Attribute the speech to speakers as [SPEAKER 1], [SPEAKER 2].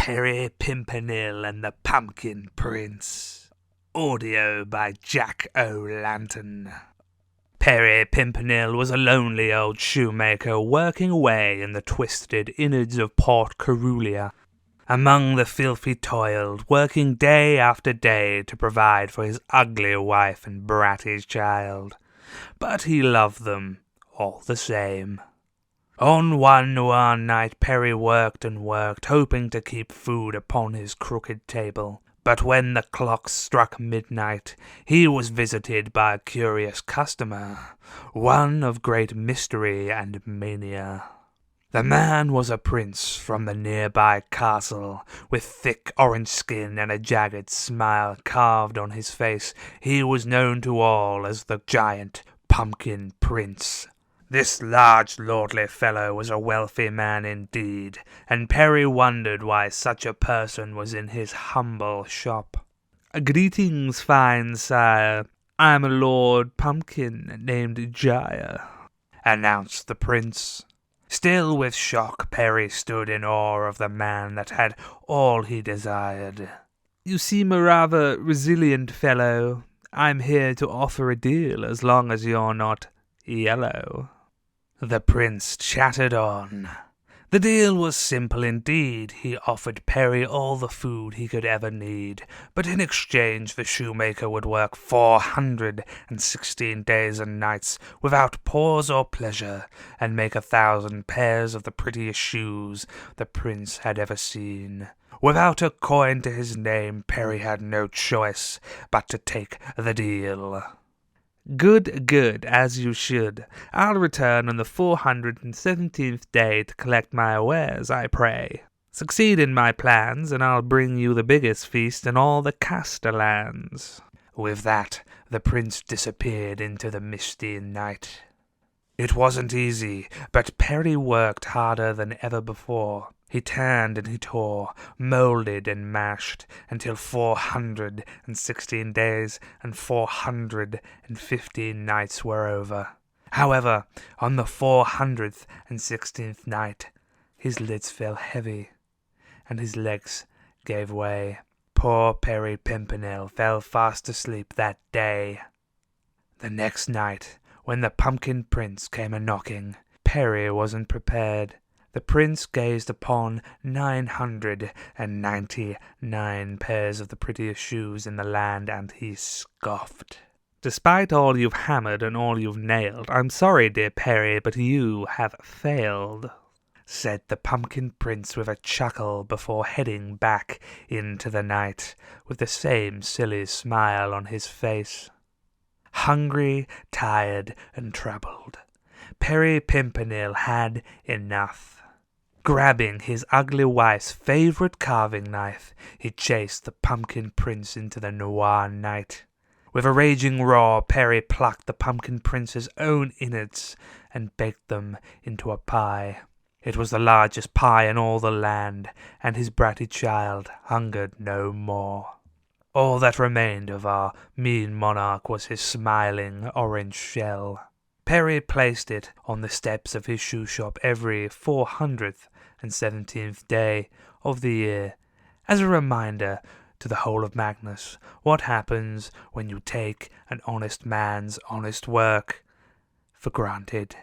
[SPEAKER 1] Perry Pimpernel and the Pumpkin Prince. Audio by Jack O'Lantern. Perry Pimpernel was a lonely old shoemaker working away in the twisted innards of Port Corulia. Among the filthy toiled, working day after day to provide for his ugly wife and bratty child. But he loved them all the same. On one night Perry worked and worked, hoping to keep food upon his crooked table. But when the clock struck midnight, he was visited by a curious customer, one of great mystery and mania. The man was a prince from the nearby castle, with thick orange skin and a jagged smile carved on his face. He was known to all as the giant Pumpkin Prince. This large, lordly fellow was a wealthy man indeed, and Perry wondered why such a person was in his humble shop. "Greetings, fine sire. I am a Lord Pumpkin named Jaya," announced the prince. Still with shock, Perry stood in awe of the man that had all he desired. "You seem a rather resilient fellow. I'm here to offer a deal as long as you're not yellow." The prince chattered on. The deal was simple indeed. He offered Perry all the food he could ever need, but in exchange the shoemaker would work 416 days and nights without pause or pleasure, and make 1,000 pairs of the prettiest shoes the prince had ever seen. Without a coin to his name, Perry had no choice but to take the deal. Good, as you should. I'll return on the 417th day to collect my wares, I pray. Succeed in my plans, and I'll bring you the biggest feast in all the Castellans." With that, the prince disappeared into the misty night. It wasn't easy, but Perry worked harder than ever before. He turned and he tore, molded and mashed, until 416 days and 415 nights were over. However, on the 416th night, his lids fell heavy, and his legs gave way. Poor Perry Pimpernel fell fast asleep that day. The next night, when the Pumpkin Prince came a-knocking, Perry wasn't prepared. The prince gazed upon 999 pairs of the prettiest shoes in the land, and he scoffed. "Despite all you've hammered and all you've nailed, I'm sorry, dear Perry, but you have failed," said the Pumpkin Prince with a chuckle before heading back into the night, with the same silly smile on his face. Hungry, tired, and troubled, Perry Pimpernel had enough. Grabbing his ugly wife's favorite carving knife, he chased the Pumpkin Prince into the noir night. With a raging roar, Perry plucked the Pumpkin Prince's own innards and baked them into a pie. It was the largest pie in all the land, and his bratty child hungered no more. All that remained of our mean monarch was his smiling orange shell. Perry placed it on the steps of his shoe shop every 417th day of the year, as a reminder to the whole of Magnus what happens when you take an honest man's honest work for granted.